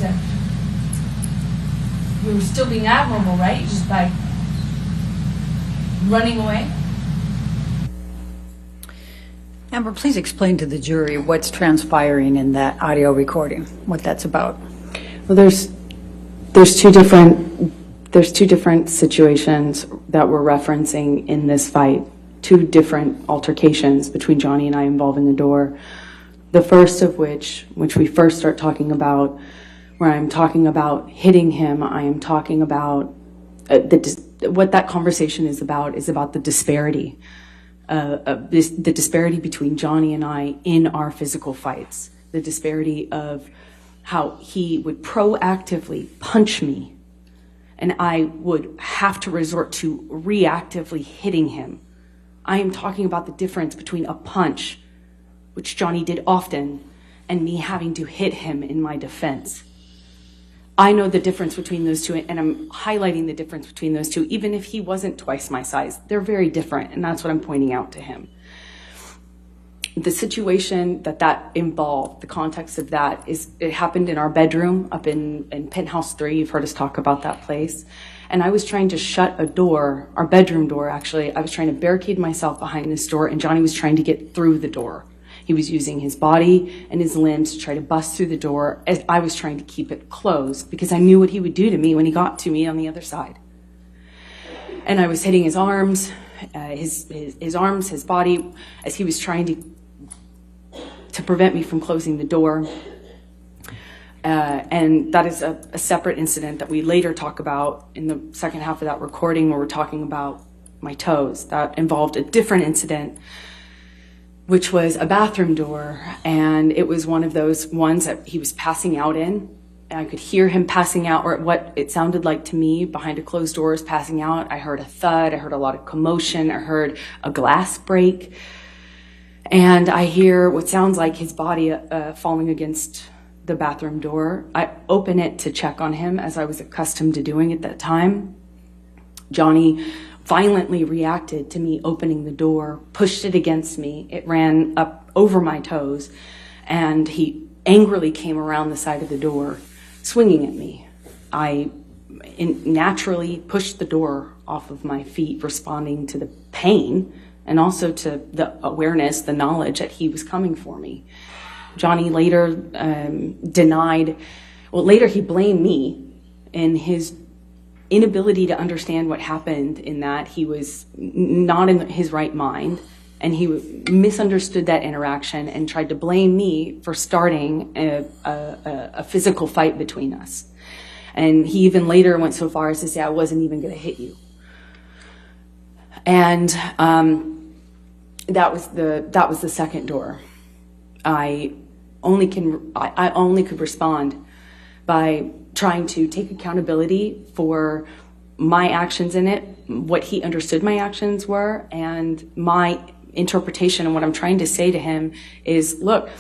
then? You were still being admirable, right? Just by running away? Amber, please explain to the jury what's transpiring in that audio recording, what that's about. Well, there's two different situations that we're referencing in this fight. Two different altercations between Johnny and I involving the door. The first of which we first start talking about, where I'm talking about hitting him, I am talking about what that conversation is about the disparity. The disparity between Johnny and I in our physical fights. The disparity of how he would proactively punch me and I would have to resort to reactively hitting him. I am talking about the difference between a punch, which Johnny did often, and me having to hit him in my defense. I know the difference between those two, and I'm highlighting the difference between those two, even if he wasn't twice my size. They're very different, and that's what I'm pointing out to him. The situation that involved, the context of that is, it happened in our bedroom up in Penthouse 3. You've heard us talk about that place. And I was trying to shut a door, our bedroom door actually. I was trying to barricade myself behind this door, and Johnny was trying to get through the door. He was using his body and his limbs to try to bust through the door as I was trying to keep it closed because I knew what he would do to me when he got to me on the other side. And I was hitting his arms, his body, as he was trying to prevent me from closing the door. And that is a separate incident that we later talk about in the second half of that recording, where we're talking about my toes. That involved a different incident, which was a bathroom door, and it was one of those ones that he was passing out in. And I could hear him passing out, or what it sounded like to me behind a closed doors passing out. I heard a thud, I heard a lot of commotion, I heard a glass break, and I hear what sounds like his body falling against the bathroom door. I open it to check on him, as I was accustomed to doing at that time. Johnny violently reacted to me opening the door, pushed it against me. It ran up over my toes, and he angrily came around the side of the door, swinging at me. I naturally pushed the door off of my feet, responding to the pain and also to the awareness, the knowledge that he was coming for me. Johnny later later he blamed me in his inability to understand what happened, in that he was not in his right mind, and he misunderstood that interaction and tried to blame me for starting a physical fight between us. And he even later went so far as to say, I wasn't even going to hit you. And that was the second door. I only could respond by trying to take accountability for my actions in it, what he understood my actions were, and my interpretation. And what I'm trying to say to him is, look,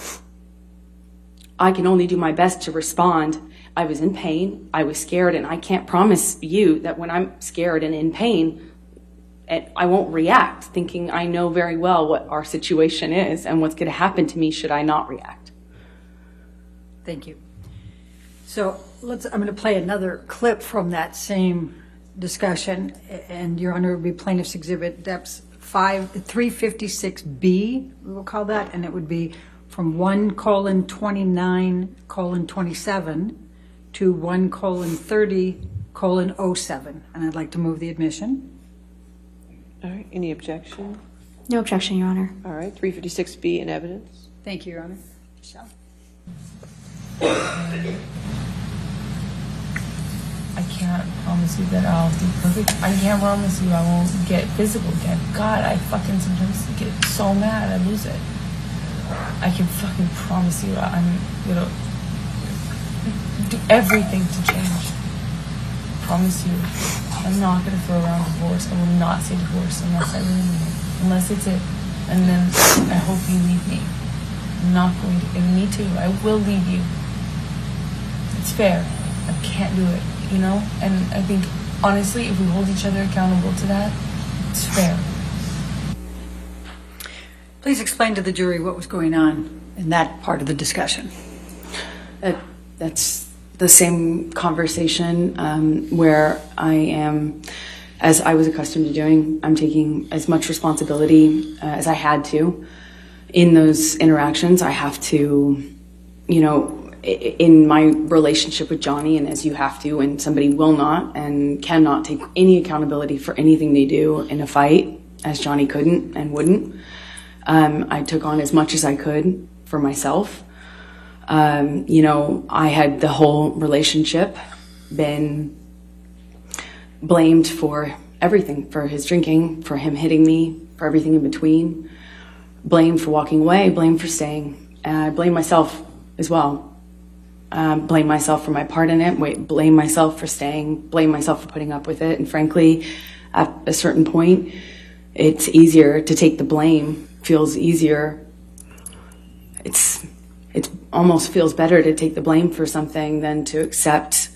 I can only do my best to respond. I was in pain, I was scared, and I can't promise you that when I'm scared and in pain, I won't react, thinking I know very well what our situation is and what's going to happen to me should I not react. Thank you. So I'm going to play another clip from that same discussion, and Your Honor, it would be Plaintiff's Exhibit Depths 356B, we will call that, and it would be from 1:29:27 to 1:30:07, and I'd like to move the admission. All right, any objection? No objection, Your Honor. All right, 356B in evidence. Thank you, Your Honor. Michelle. I can't promise you that I'll be perfect. I can't promise you I won't get physical again. God, I fucking sometimes get so mad I lose it. I can fucking promise you I'm gonna do everything to change. Promise you. I'm not gonna throw around divorce. I will not say divorce unless I really mean it. Unless it's it. And then I hope you leave me. I'm not going to. And me too. I will leave you. It's fair. I can't do it, you know? And I think, honestly, if we hold each other accountable to that, it's fair. Please explain to the jury what was going on in that part of the discussion. That's the same conversation where I am, as I was accustomed to doing, I'm taking as much responsibility as I had to in those interactions. I have to, you know, in my relationship with Johnny, and as you have to, and somebody will not and cannot take any accountability for anything they do in a fight, as Johnny couldn't and wouldn't. I took on as much as I could for myself. You know, I had the whole relationship been blamed for everything, for his drinking, for him hitting me, for everything in between, blamed for walking away, blamed for staying. I blame myself as well. Blame myself for my part in it, blame myself for staying, blame myself for putting up with it. And frankly, at a certain point, it's easier to take the blame, feels easier. It almost feels better to take the blame for something than to accept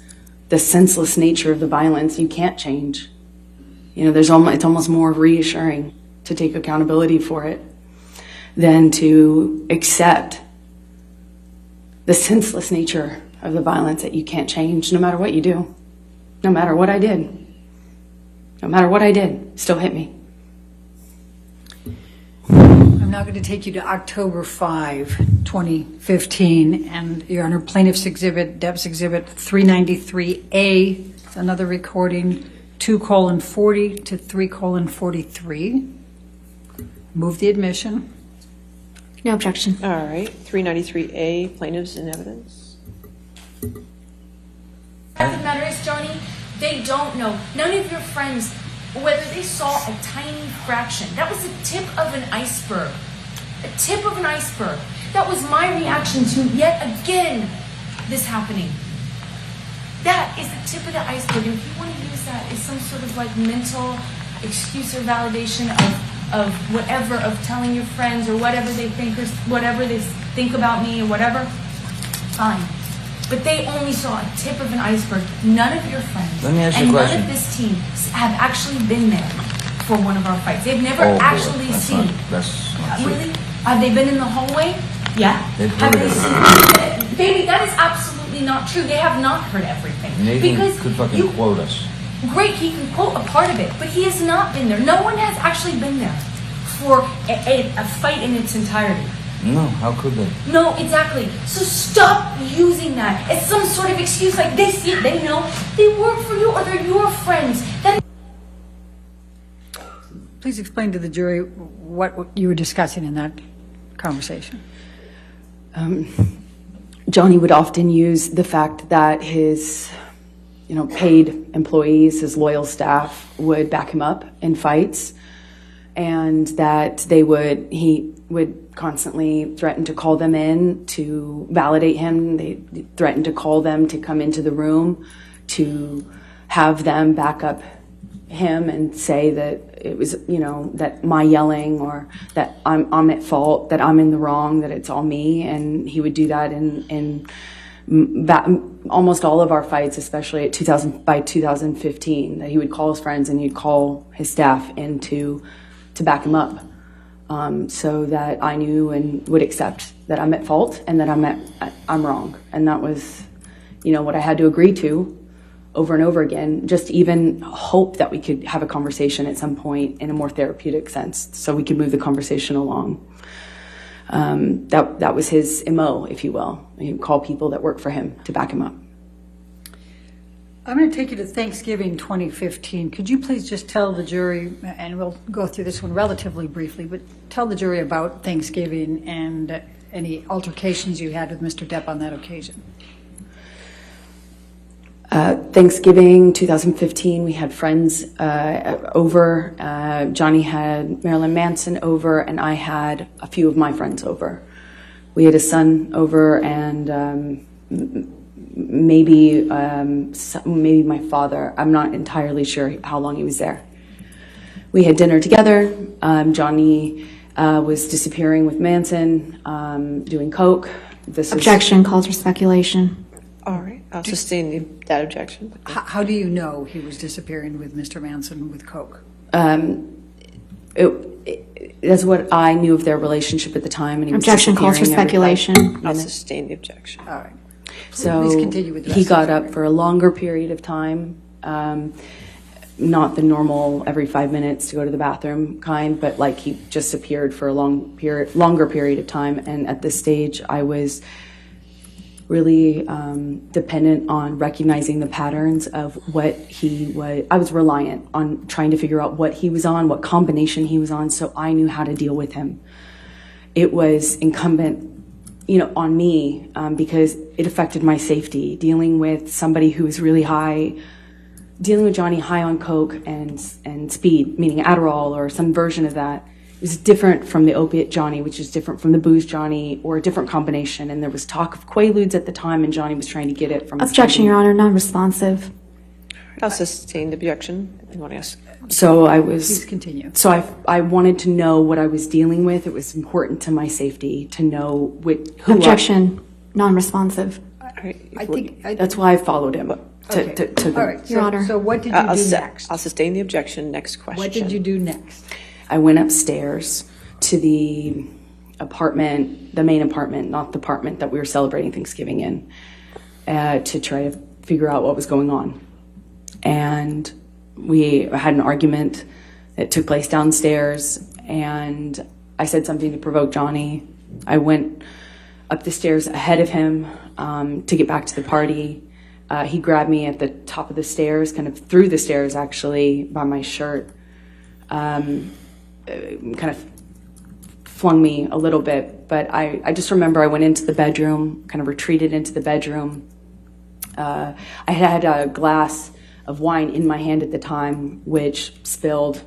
the senseless nature of the violence you can't change. You know, it's almost more reassuring to take accountability for it than to accept the senseless nature of the violence that you can't change no matter what you do, no matter what I did. No matter what I did, still hit me. I'm now going to take you to October 5, 2015, and Your Honor, Plaintiff's Exhibit, Deb's Exhibit 393A, it's another recording, 2:40 to 3:43. Move the admission. No objection. All right, 393A, plaintiffs in evidence. Fact of the matter is, Johnny, they don't know. None of your friends, whether they saw a tiny fraction. That was the tip of an iceberg. A tip of an iceberg. That was my reaction to, yet again, this happening. That is the tip of the iceberg. And if you want to use that as some sort of like mental excuse or validation of whatever, of telling your friends or whatever they think, or whatever they think about me or whatever, fine. But they only saw a tip of an iceberg. None of your friends Let me ask you and a none question. of this team have actually been there for one of our fights. They've never actually seen. That's not true. Really? Have they been in the hallway? Yeah. They've Have heard they it. seen? Baby, that is absolutely not true. They have not heard everything. Nathan Because could fucking you- quote us. Great, he can quote a part of it, but he has not been there. No one has actually been there for a fight in its entirety. No, how could they? No, exactly. So stop using that as some sort of excuse. Like they see it, they know, they work for you, or they're your friends. That Please explain to the jury what you were discussing in that conversation. Johnny would often use the fact that his, you know, paid employees, his loyal staff would back him up in fights, and that he would constantly threaten to call them in to validate him. They threatened to call them to come into the room to have them back up him and say that it was, you know, that my yelling or that I'm at fault, that I'm in the wrong, that it's all me. And he would do that in almost all of our fights, especially by 2015, that he would call his friends and he'd call his staff in to back him up, so that I knew and would accept that I'm at fault and that I'm wrong. And that was, you know, what I had to agree to over and over again, just to even hope that we could have a conversation at some point in a more therapeutic sense so we could move the conversation along. That was his MO, if you will. He'd call people that work for him to back him up. I'm going to take you to Thanksgiving 2015. Could you please just tell the jury, and we'll go through this one relatively briefly, but tell the jury about Thanksgiving and any altercations you had with Mr. Depp on that occasion. Thanksgiving 2015, we had friends over. Johnny had Marilyn Manson over, and I had a few of my friends over. We had a son over, and maybe my father. I'm not entirely sure how long he was there. We had dinner together. Johnny was disappearing with Manson, doing coke. Objection calls for speculation. All right, I'll sustain that objection. How do you know he was disappearing with Mr. Manson with coke? That's what I knew of their relationship at the time. And he was Objection calls for disappearing every speculation. I'll sustain the objection. All right. So Please continue with the he rest got of the up story. for a longer period of time, not the normal every 5 minutes to go to the bathroom kind, but like he just appeared for a longer period of time. And at this stage, I was really dependent on recognizing the patterns of what he was. I was reliant on trying to figure out what he was on, what combination he was on, so I knew how to deal with him. It was incumbent, on me because it affected my safety. Dealing with somebody who was really high, dealing with Johnny high on coke and speed, meaning Adderall or some version of that, is different from the opiate Johnny, which is different from the booze Johnny, or a different combination. And there was talk of Quaaludes at the time, and Johnny was trying to get it from. Objection, Your Honor, non-responsive. I'll sustain the objection. Anyone else? So I Please was. continue. So I wanted to know what I was dealing with. It was important to my safety to know who. Objection, non-responsive. All right, I think. That's why I followed him. Okay. All right. Your Honor. So what did you do next? I'll sustain the objection. Next question. What did you do next? I went upstairs to the apartment, the main apartment, not the apartment that we were celebrating Thanksgiving in, to try to figure out what was going on. And we had an argument that took place downstairs, and I said something to provoke Johnny. I went up the stairs ahead of him to get back to the party. He grabbed me at the top of the stairs, kind of through the stairs actually, by my shirt. Kind of flung me a little bit, but I just remember I went into the bedroom, kind of retreated into the bedroom. I had a glass of wine in my hand at the time, which spilled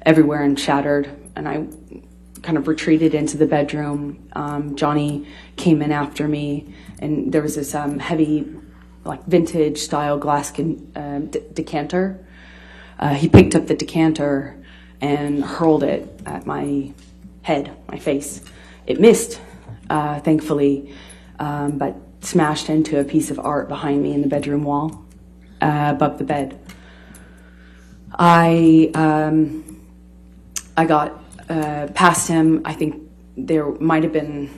everywhere and shattered, and I kind of retreated into the bedroom. Johnny came in after me, and there was this heavy, like vintage style glass decanter. He picked up the decanter and hurled it at my head, my face. It missed, thankfully, but smashed into a piece of art behind me in the bedroom wall, above the bed. I got past him. I think there might have been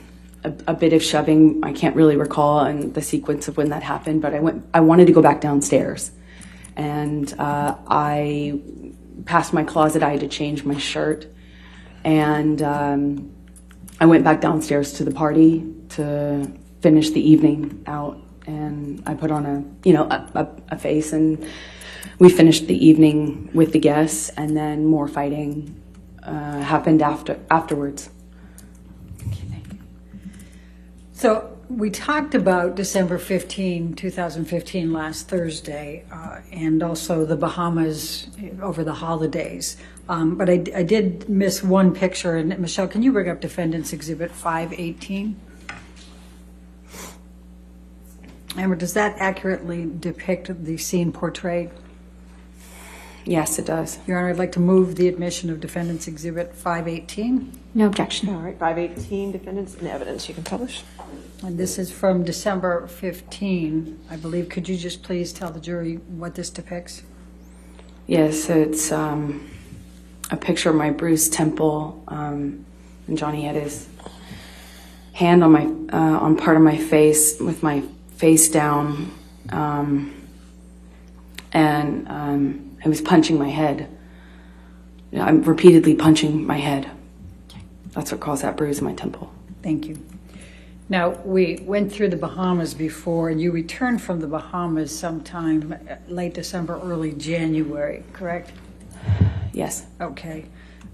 a bit of shoving. I can't really recall and the sequence of when that happened, but I wanted to go back downstairs, and I past my closet. I had to change my shirt, and I went back downstairs to the party to finish the evening out, and I put on a face, and we finished the evening with the guests, and then more fighting happened afterwards. So we talked about December 15, 2015, last Thursday, and also the Bahamas over the holidays. But I did miss one picture. And Michelle, can you bring up Defendant's Exhibit 518? Amber, does that accurately depict the scene portrayed? Yes, it does. Your Honor, I'd like to move the admission of Defendant's Exhibit 518. No objection. All right, 518, defendants in evidence. You can publish. And this is from December 15, I believe. Could you just please tell the jury what this depicts? Yes, it's a picture of my bruised temple, and Johnny had his hand on my on part of my face with my face down, and he was punching my head. I'm repeatedly punching my head. That's what caused that bruise in my temple. Thank you. Now, we went through the Bahamas before, and you returned from the Bahamas sometime late December, early January, correct? Yes. Okay.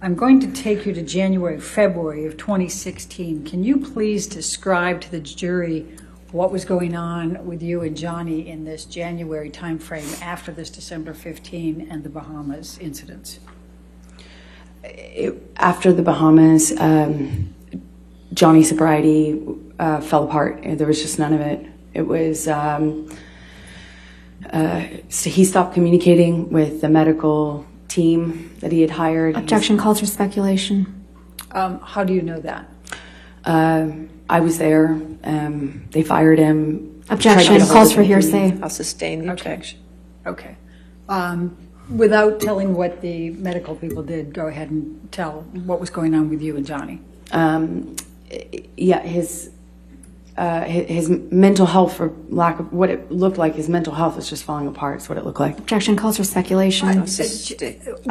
I'm going to take you to January, February of 2016. Can you please describe to the jury what was going on with you and Johnny in this January timeframe after this December 15 and the Bahamas incidents? After the Bahamas, Johnny's sobriety fell apart. There was just none of it. It was, so he stopped communicating with the medical team that he had hired. Objection calls for speculation. How do you know that? I was there. They fired him. Objection calls for hearsay. I'll sustain the objection. Okay. Without telling what the medical people did, go ahead and tell what was going on with you and Johnny. Yeah, his his mental health, for lack of what it looked like, his mental health was just falling apart. Is what it looked like. Objection calls for speculation. I'll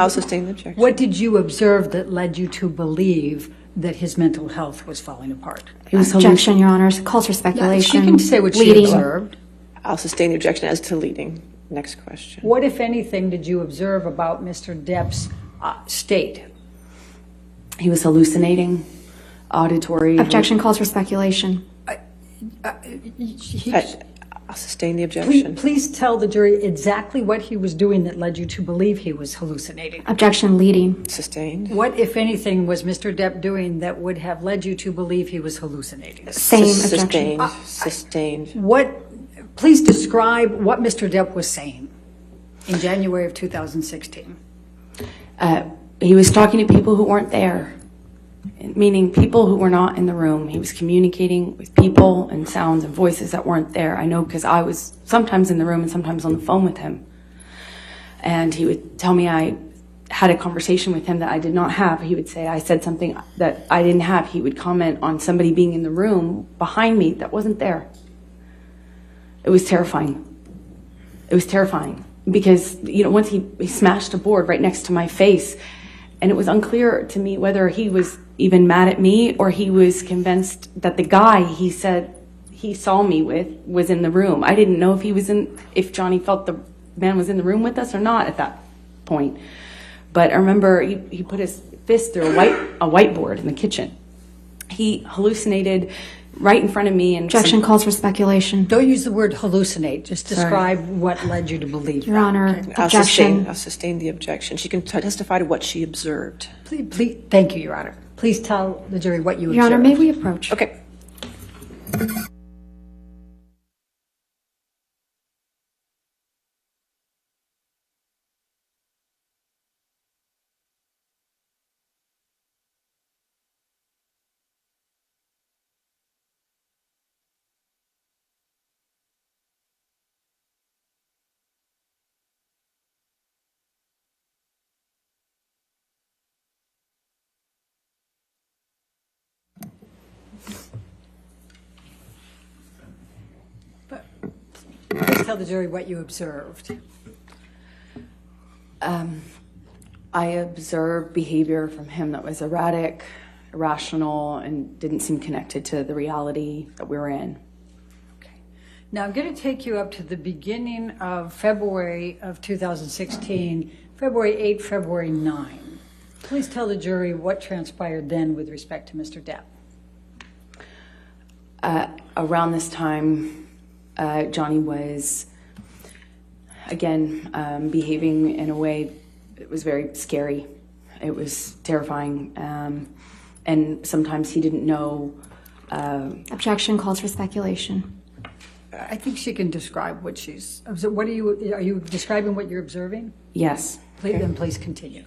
sustain the objection. What did you observe that led you to believe that his mental health was falling apart? He was Objection, Your Honor. Calls for speculation. She can say what she Leading. observed. I'll sustain the objection as to leading. Next question. What, if anything, did you observe about Mr. Depp's state? He was hallucinating, auditory. Objection calls for speculation. I'll sustain the objection. Please tell the jury exactly what he was doing that led you to believe he was hallucinating. Objection, leading. Sustained. What, if anything, was Mr. Depp doing that would have led you to believe he was hallucinating? Same objection. Sustained. Sustained. Please describe what Mr. Depp was saying in January of 2016. He was talking to people who weren't there, meaning people who were not in the room. He was communicating with people and sounds and voices that weren't there. I know because I was sometimes in the room and sometimes on the phone with him. And he would tell me I had a conversation with him that I did not have. He would say I said something that I didn't have. He would comment on somebody being in the room behind me that wasn't there. It was terrifying. It was terrifying because, once he smashed a board right next to my face, and it was unclear to me whether he was even mad at me or he was convinced that the guy he said he saw me with was in the room. I didn't know if Johnny felt the man was in the room with us or not at that point. But I remember he put his fist through a whiteboard in the kitchen. He hallucinated right in front of me. And Objection calls for speculation. Don't use the word hallucinate. Just describe what led you to believe Your that. Honor, I'll objection. sustain the objection. She can testify to what she observed. Please, thank you, Your Honor. Please tell the jury what you Your observed. Honor, may we approach? Okay. Please tell the jury what you observed. I observed behavior from him that was erratic, irrational, and didn't seem connected to the reality that we were in. Now, I'm going to take you up to the beginning of February of 2016, February 8, February 9. Please tell the jury what transpired then with respect to Mr. Depp. Around this time, Johnny was, again, behaving in a way that was very scary. It was terrifying. And sometimes he didn't know. Objection calls for speculation. I think she can describe what she's. What are you describing what you're observing? Yes. Please continue.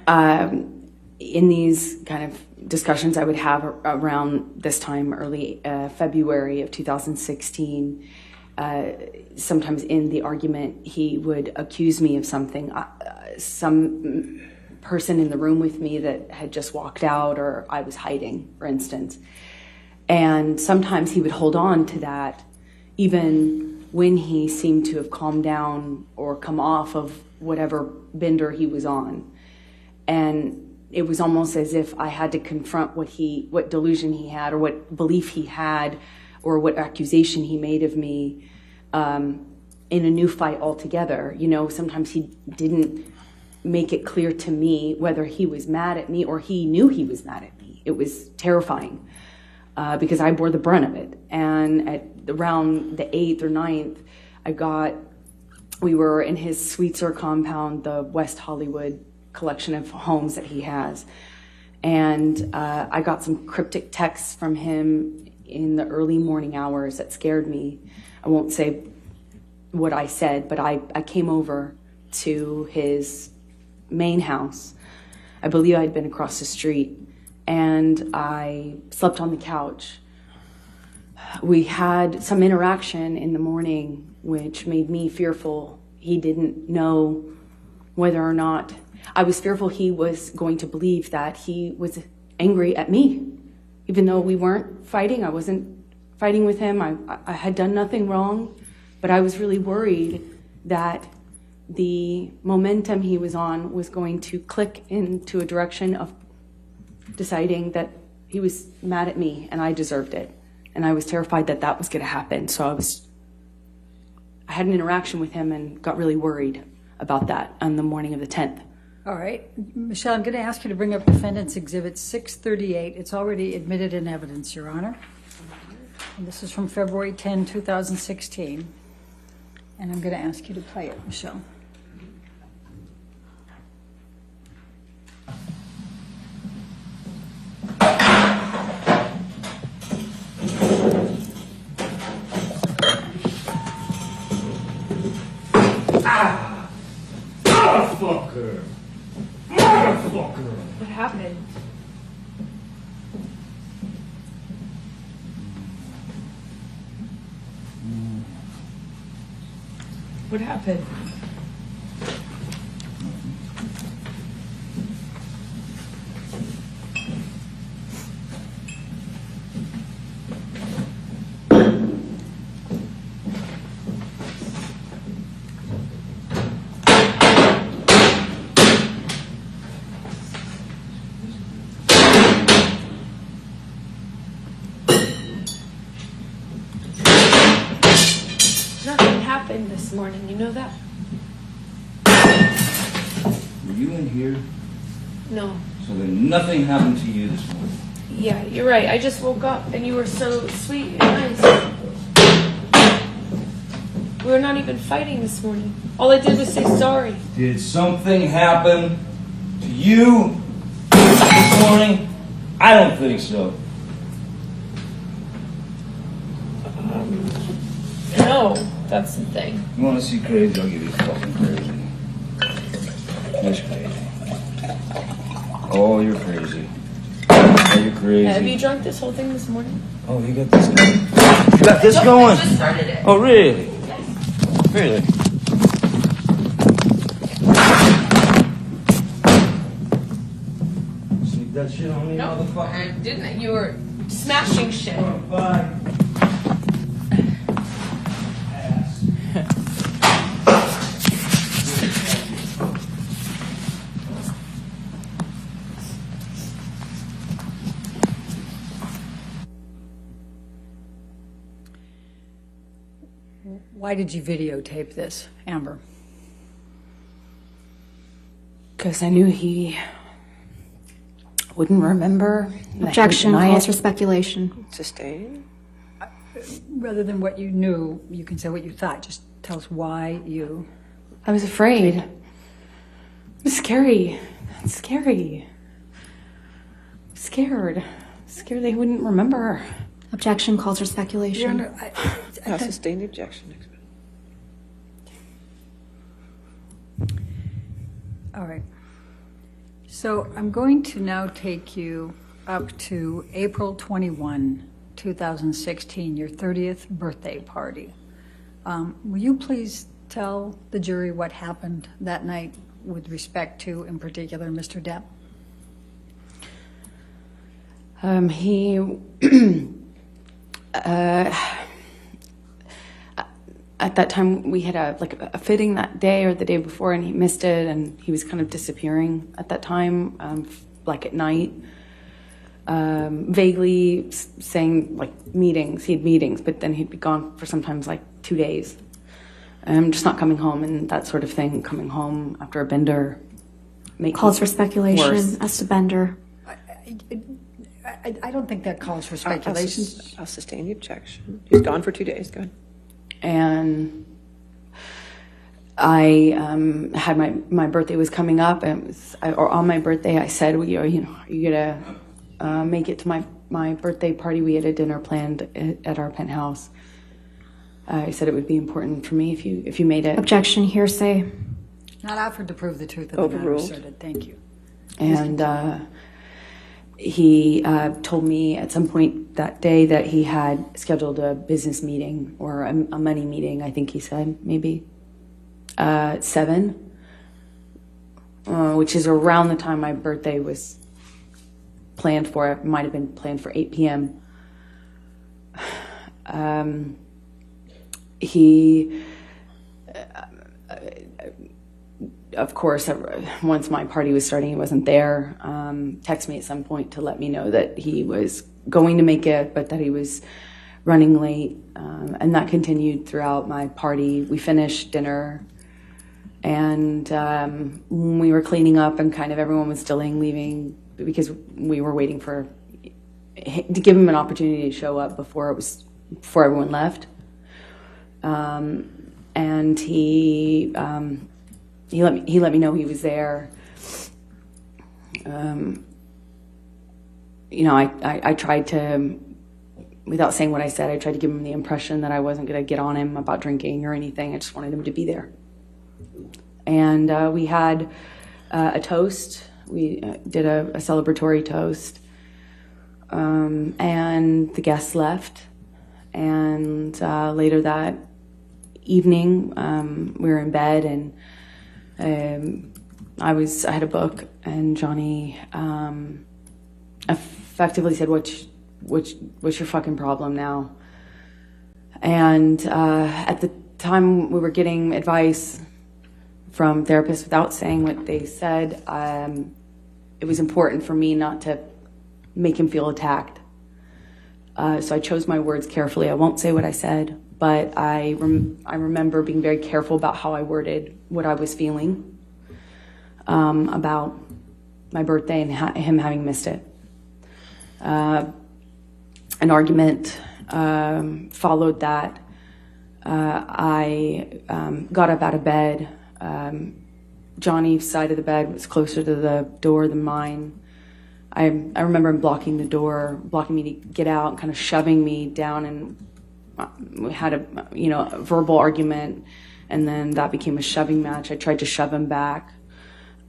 In these kind of discussions I would have around this time, early February of 2016, sometimes in the argument he would accuse me of something, some person in the room with me that had just walked out or I was hiding, for instance. And sometimes he would hold on to that even when he seemed to have calmed down or come off of whatever bender he was on. And it was almost as if I had to confront what delusion he had or what belief he had or what accusation he made of me in a new fight altogether. Sometimes he didn't make it clear to me whether he was mad at me or he knew he was mad at me. It was terrifying. Because I bore the brunt of it. And at around the 8th or 9th, we were in his Sweetser compound, the West Hollywood collection of homes that he has. And I got some cryptic texts from him in the early morning hours that scared me. I won't say what I said, but I came over to his main house. I believe I'd been across the street. And I slept on the couch. We had some interaction in the morning, which made me fearful. He didn't know whether or not, I was fearful he was going to believe that he was angry at me even though we weren't fighting, I wasn't fighting with him. I had done nothing wrong, but I was really worried that the momentum he was on was going to click into a direction of deciding that he was mad at me and I deserved it. And I was terrified that that was going to happen. So I had an interaction with him and got really worried about that on the morning of the 10th. All right. Michelle, I'm going to ask you to bring up Defendant's Exhibit 638. It's already admitted in evidence, Your Honor. And this is from February 10, 2016. And I'm going to ask you to play it, Michelle. Motherfucker! Motherfucker! What happened? What happened? Nothing happened this morning, you know that? Were you in here? No. So then nothing happened to you this morning? Yeah, you're right. I just woke up and you were so sweet and nice. We were not even fighting this morning. All I did was say sorry. Did something happen to you this morning? I don't think so. No, that's the thing. You want to see crazy? I'll give you fucking crazy. That's crazy. Oh, you're crazy. Oh, you're crazy. Have you drunk this whole thing this morning? Oh, you got this going? You got this going? I just started it. Oh, really? Really? Sneak that shit on me, motherfucker? I didn't. You were smashing shit. Oh, bye. Ass. Why did you videotape this, Amber? Because I knew he wouldn't remember. Objection calls for speculation. Sustained? Rather than what you knew, you can say what you thought. Just tell us why you... I was afraid. It was scary. It's scary. Scared. Scared they wouldn't remember. Objection calls for speculation. Your Honor, I'll sustain the objection. All right. So I'm going to now take you up to April 21, 2016, your 30th birthday party. Will you please tell the jury what happened that night with respect to, in particular, Mr. Depp? At that time, we had a fitting that day or the day before, and he missed it, and he was kind of disappearing at that time, like at night, vaguely saying meetings. He had meetings, but then he'd be gone for sometimes 2 days, just not coming home and that sort of thing. Coming home after a bender Calls for speculation worse. as to Bender. I don't think that calls for speculation. I'll sustain the objection. He's gone for 2 days. Go ahead. And I had my birthday was coming up, and or on my birthday I said, are you gonna make it to my birthday party? We had a dinner planned at our penthouse. I said it would be important for me if you made it. Objection, hearsay. Not offered to prove the truth of the matter Overruled. asserted. Thank you. And he told me at some point that day that he had scheduled a business meeting or a money meeting, I think he said, maybe, at 7, which is around the time my birthday was planned for. It might have been planned for 8 p.m. He, of course, once my party was starting, he wasn't there. Texted me at some point to let me know that he was going to make it, but that he was running late. And that continued throughout my party. We finished dinner, and when we were cleaning up and kind of everyone was delaying leaving because we were waiting to give him an opportunity to show up before everyone left. And he let me know he was there. I tried to, without saying what I said, I tried to give him the impression that I wasn't going to get on him about drinking or anything. I just wanted him to be there. And we had a toast. We did a celebratory toast. And the guests left. And later that evening, we were in bed, and I had a book, and Johnny effectively said, what's your fucking problem now? And at the time we were getting advice from therapists without saying what they said, it was important for me not to make him feel attacked. So I chose my words carefully. I won't say what I said, but I remember being very careful about how I worded what I was feeling about my birthday and him having missed it. An argument followed that. I got up out of bed. Johnny's side of the bed was closer to the door than mine. I remember him blocking the door, blocking me to get out, kind of shoving me down, and we had a verbal argument, and then that became a shoving match. I tried to shove him back.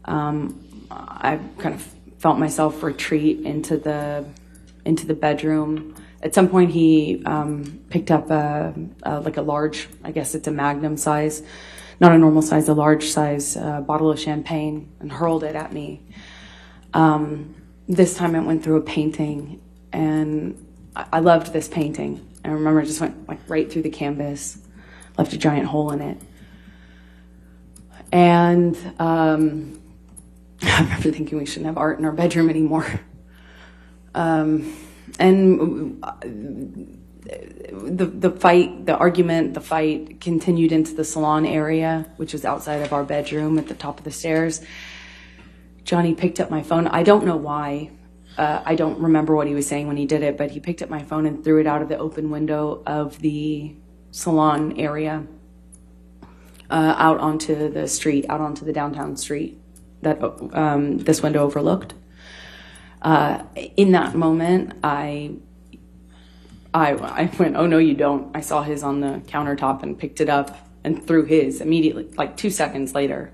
I kind of felt myself retreat into the bedroom. At some point, he picked up a large, I guess it's a Magnum size, not a normal size, a large size bottle of champagne, and hurled it at me. This time it went through a painting, and I loved this painting. I remember it just went right through the canvas, left a giant hole in it. And I remember thinking we shouldn't have art in our bedroom anymore. And the fight continued into the salon area, which was outside of our bedroom at the top of the stairs. Johnny picked up my phone. I don't know why. I don't remember what he was saying when he did it, but he picked up my phone and threw it out of the open window of the salon area, out onto the street, out onto the downtown street that this window overlooked. In that moment, I went, oh, no, you don't. I saw his on the countertop and picked it up and threw his immediately, 2 seconds later.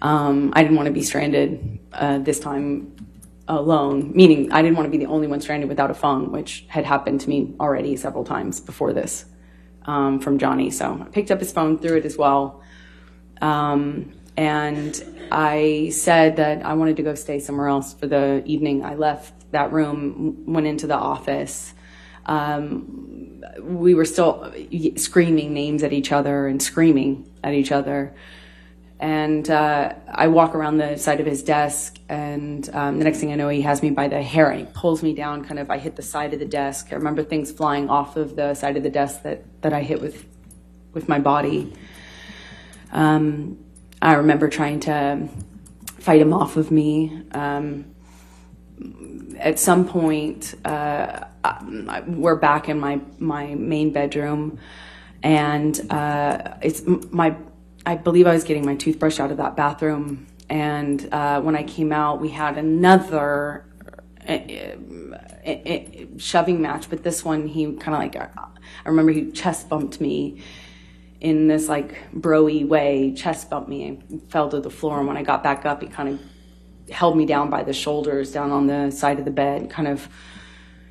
I didn't want to be stranded this time alone, meaning I didn't want to be the only one stranded without a phone, which had happened to me already several times before this from Johnny. So I picked up his phone, threw it as well. And I said that I wanted to go stay somewhere else for the evening. I left that room, went into the office. We were still screaming names at each other and screaming at each other. And I walk around the side of his desk, and the next thing I know, he has me by the hair, and he pulls me down, I hit the side of the desk. I remember things flying off of the side of the desk that I hit with my body. I remember trying to fight him off of me. At some point, we're back in my main bedroom, and I believe I was getting my toothbrush out of that bathroom, and when I came out, we had another shoving match, but this one, he kind of I remember he chest bumped me in this bro-y way, chest bumped me and fell to the floor, and when I got back up, he kind of held me down by the shoulders down on the side of the bed, kind of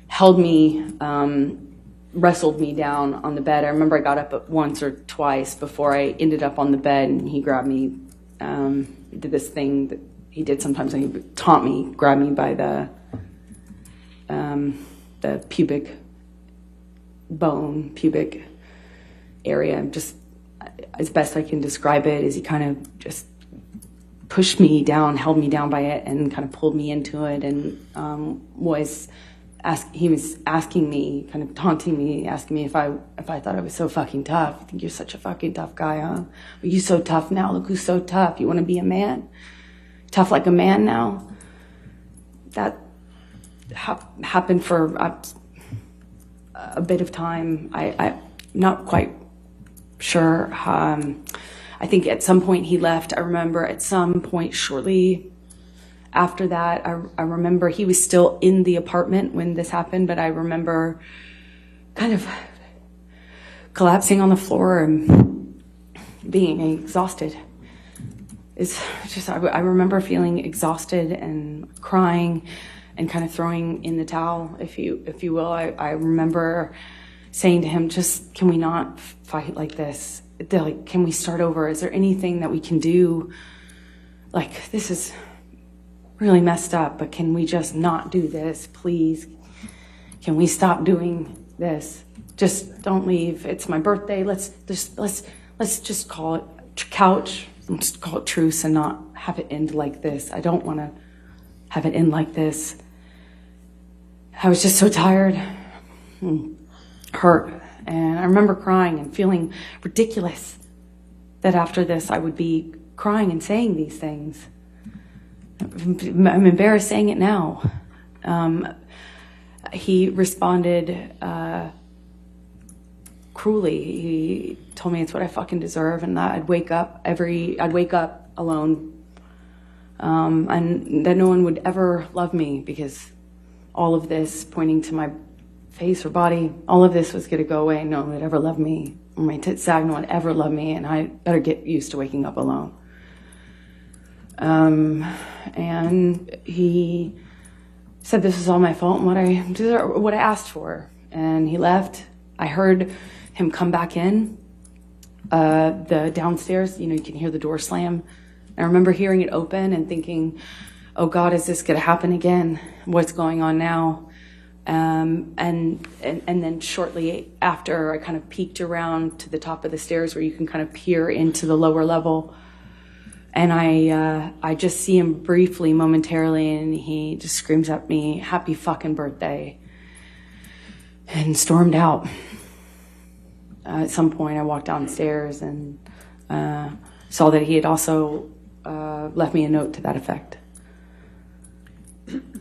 held me, wrestled me down on the bed. I remember I got up once or twice before I ended up on the bed, and he grabbed me, did this thing that he did sometimes, and he would taunt me, grab me by the pubic area. Just as best I can describe it is he kind of just pushed me down, held me down by it, and kind of pulled me into it, and he was asking me, kind of taunting me, asking me if I thought I was so fucking tough. You think you're such a fucking tough guy, huh? Are you so tough now? Look who's so tough. You want to be a man? Tough like a man now? That happened for a bit of time. I'm not quite sure. I think at some point he left. I remember at some point shortly after that, I remember he was still in the apartment when this happened, but I remember kind of collapsing on the floor and being exhausted. It's just, I remember feeling exhausted and crying and kind of throwing in the towel, if you will. I remember saying to him, just, can we not fight like this? Like, can we start over? Is there anything that we can do? Like, this is really messed up, but can we just not do this, please? Can we stop doing this? Just don't leave. It's my birthday. Let's just call it couch. Let's call it truce and not have it end like this. I don't want to have it end like this. I was just so tired, hurt, and I remember crying and feeling ridiculous that after this I would be crying and saying these things. I'm embarrassed saying it now. He responded cruelly. He told me it's what I fucking deserve, and that I'd wake up alone, and that no one would ever love me because all of this, pointing to my face or body, all of this was gonna go away. No one would ever love me. Or my tits sag, no one would ever love me, and I better get used to waking up alone. And he said this was all my fault and what I asked for. And he left. I heard him come back in, the downstairs, you can hear the door slam. I remember hearing it open and thinking, oh God, is this gonna happen again? What's going on now? And then shortly after, I kind of peeked around to the top of the stairs where you can kind of peer into the lower level. And I just see him briefly, momentarily, and he just screams at me, happy fucking birthday, and stormed out. At some point, I walked downstairs and saw that he had also left me a note to that effect.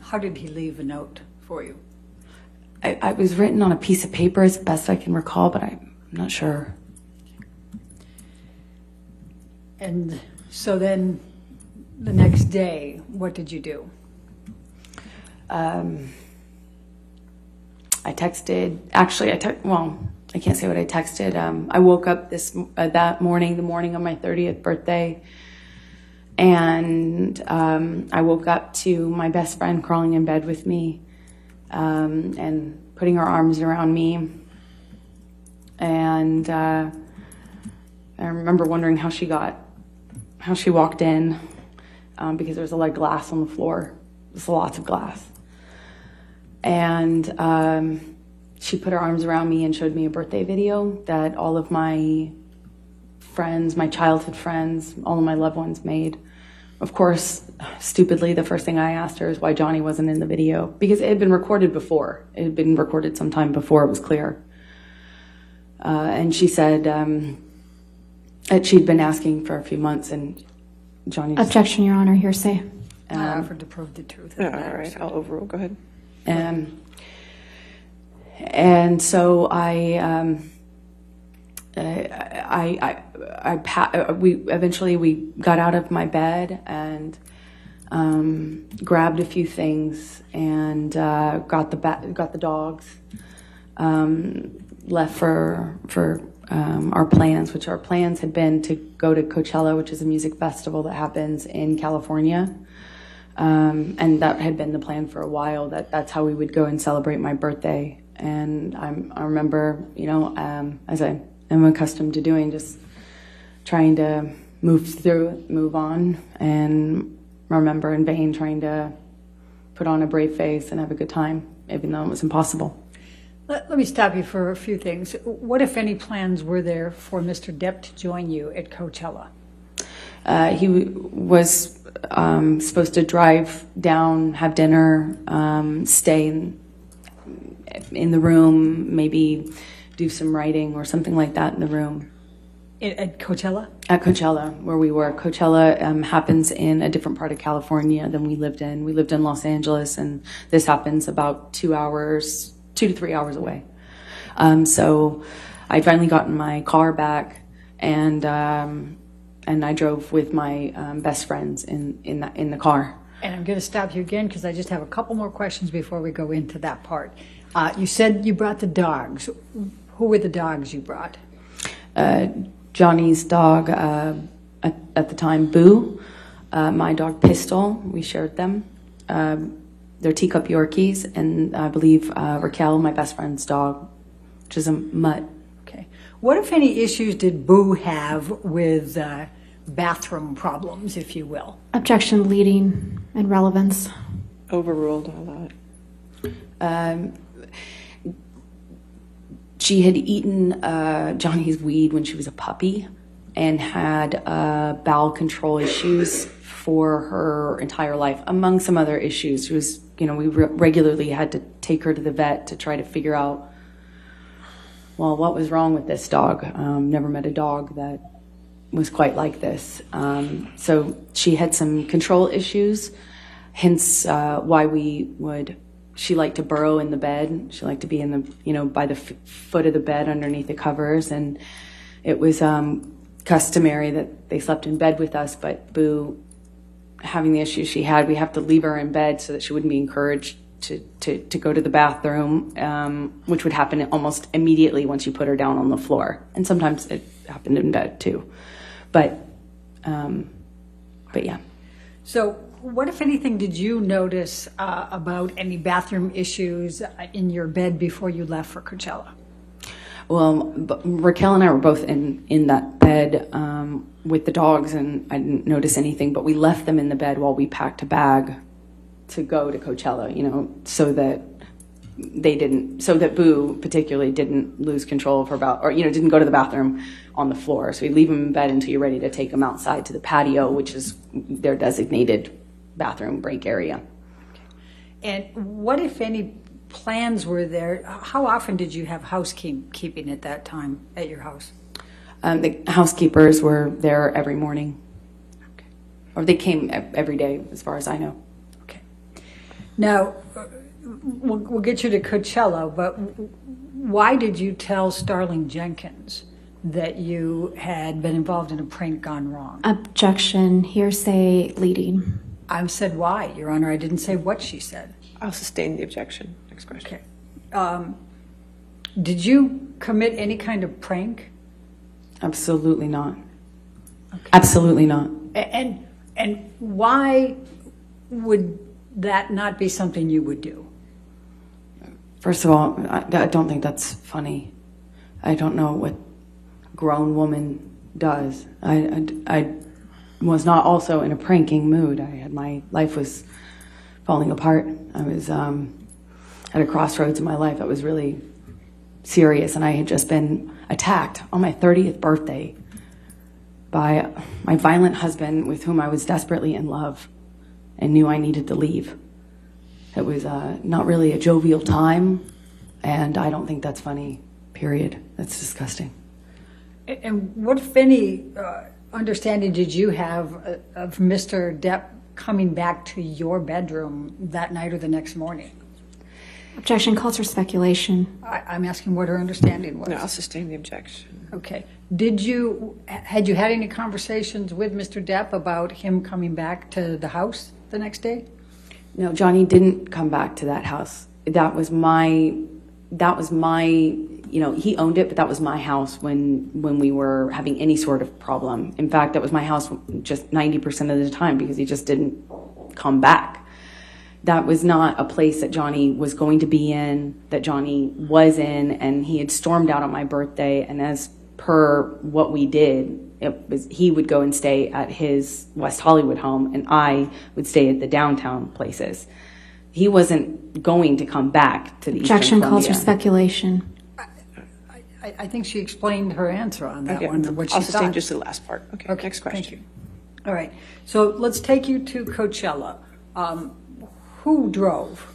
How did he leave a note for you? It was written on a piece of paper as best I can recall, but I'm not sure. And so then the next day, what did you do? I texted, I can't say what I texted. I woke up that morning, the morning of my 30th birthday, and I woke up to my best friend crawling in bed with me and putting her arms around me. And I remember wondering how she walked in, because there was a lot of glass on the floor. There's lots of glass. And she put her arms around me and showed me a birthday video that all of my friends, my childhood friends, all of my loved ones made. Of course, stupidly, the first thing I asked her is why Johnny wasn't in the video, because it had been recorded before. It had been recorded sometime before it was clear. And she said that she'd been asking for a few months, and Johnny just... Objection, Your Honor, hearsay. I offered to prove the truth. All right, I'll overrule. Go ahead. And so we eventually got out of my bed and grabbed a few things and got the dogs, left for our plans, which our plans had been to go to Coachella, which is a music festival that happens in California. And that had been the plan for a while, that's how we would go and celebrate my birthday. And I remember, as I am accustomed to doing, just trying to move on, and remember in vain trying to put on a brave face and have a good time. even though it was impossible. Let me stop you for a few things. What, if any, plans were there for Mr. Depp to join you at Coachella? He was supposed to drive down, have dinner, stay in the room, maybe do some writing or something like that in the room. At Coachella? At Coachella, where we were. Coachella happens in a different part of California than we lived in. We lived in Los Angeles, and this happens about 2 to 3 hours away. So I'd finally gotten my car back, and I drove with my best friends in the car. And I'm going to stop you again because I just have a couple more questions before we go into that part. You said you brought the dogs. Who were the dogs you brought? Johnny's dog, at the time, Boo. My dog, Pistol. We shared them. They're teacup Yorkies, and I believe Raquel, my best friend's dog, which is a mutt. Okay. What, if any, issues did Boo have with bathroom problems, if you will? Objection, leading and relevance. Overruled all that. She had eaten Johnny's weed when she was a puppy and had bowel control issues for her entire life, among some other issues. She was, we regularly had to take her to the vet to try to figure out, well, what was wrong with this dog. Never met a dog that was quite like this. So she had some control issues, hence why she liked to burrow in the bed. She liked to be in the, by the foot of the bed underneath the covers. And it was customary that they slept in bed with us, but Boo, having the issues she had, we have to leave her in bed so that she wouldn't be encouraged to go to the bathroom, which would happen almost immediately once you put her down on the floor. And sometimes it happened in bed too. But yeah. So what, if anything, did you notice about any bathroom issues in your bed before you left for Coachella? Well, Raquel and I were both in that bed with the dogs, and I didn't notice anything, but we left them in the bed while we packed a bag to go to Coachella, so that Boo particularly didn't lose control of her didn't go to the bathroom on the floor. So we leave them in bed until you're ready to take them outside to the patio, which is their designated bathroom break area. And what, if any, plans were there? How often did you have housekeeping at that time at your house? The housekeepers were there every morning. Okay. Or they came every day, as far as I know. Okay. Now, we'll get you to Coachella, but why did you tell Starling Jenkins that you had been involved in a prank gone wrong? Objection, hearsay, leading. I said why, Your Honor. I didn't say what she said. I'll sustain the objection. Next question. Okay. Did you commit any kind of prank? Absolutely not. Okay. Absolutely not. And why would that not be something you would do? First of all, I don't think that's funny. I don't know what a grown woman does. I was not also in a pranking mood. My life was falling apart. I was at a crossroads in my life that was really serious, and I had just been attacked on my 30th birthday by my violent husband, with whom I was desperately in love and knew I needed to leave. It was not really a jovial time, and I don't think that's funny, period. That's disgusting. And what, if any, understanding did you have of Mr. Depp coming back to your bedroom that night or the next morning? Objection calls for speculation. I'm asking what her understanding was. No, I'll sustain the objection. Okay. Had you had any conversations with Mr. Depp about him coming back to the house the next day? No, Johnny didn't come back to that house. That was my, he owned it, but that was my house when we were having any sort of problem. In fact, that was my house just 90% of the time because he just didn't come back. That was not a place that Johnny was going to be in, that Johnny was in, and he had stormed out on my birthday, and as per what we did, he would go and stay at his West Hollywood home, and I would stay at the downtown places. he wasn't going to come back to the Objection Eastern calls for Columbia. speculation. I think she explained her answer on that Okay, one, what she I'll sustain thought. just the last part. Okay, next question. Thank you. All right, so let's take you to Coachella. Who drove?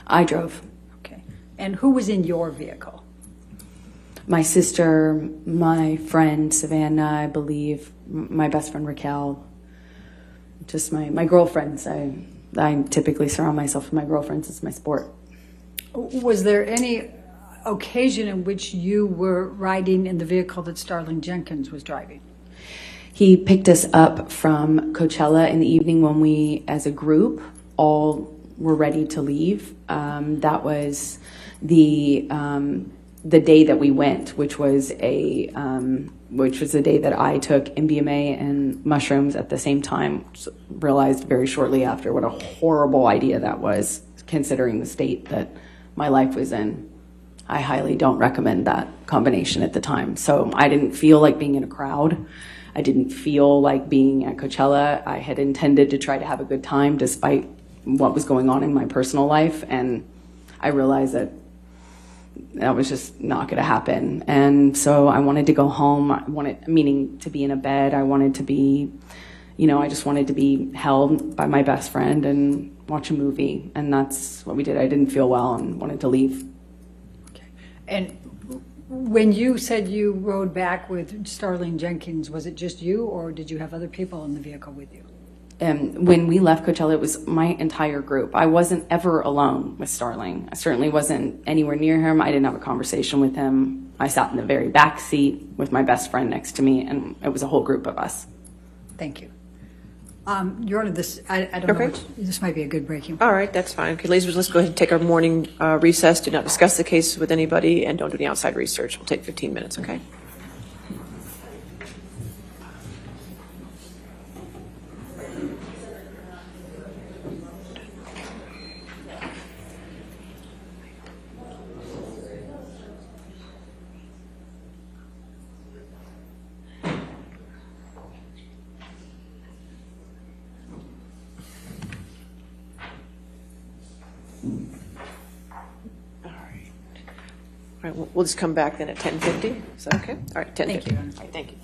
I drove. Okay, and who was in your vehicle? My sister, my friend Savannah, I believe, my best friend Raquel, just my girlfriends. I typically surround myself with my girlfriends. It's my sport. Was there any occasion in which you were riding in the vehicle that Starling Jenkins was driving? He picked us up from Coachella in the evening when we, as a group, all were ready to leave. That was the day that we went, which was the day that I took MDMA and mushrooms at the same time. Realized very shortly after what a horrible idea that was, considering the state that my life was in. I highly don't recommend that combination at the time. So I didn't feel like being in a crowd. I didn't feel like being at Coachella. I had intended to try to have a good time despite what was going on in my personal life. And I realized that was just not going to happen. And so I wanted to go home. Meaning to be in a bed. I wanted to be, I just wanted to be held by my best friend and watch a movie. And that's what we did. I didn't feel well and wanted to leave. And when you said you rode back with Starling Jenkins, was it just you, or did you have other people in the vehicle with you? When we left Coachella, it was my entire group. I wasn't ever alone with Starling. I certainly wasn't anywhere near him. I didn't have a conversation with him. I sat in the very back seat with my best friend next to me, and it was a whole group of us. Thank you. Your Honor, I don't know. This might be a good breaking point. All right, that's fine. Okay, ladies, let's go ahead and take our morning recess. Do not discuss the case with anybody, and don't do any outside research. We'll take 15 minutes, okay? All right, we'll just come back then at 10:50. Is that okay? All right, 10:50. Thank you. All right, thank you.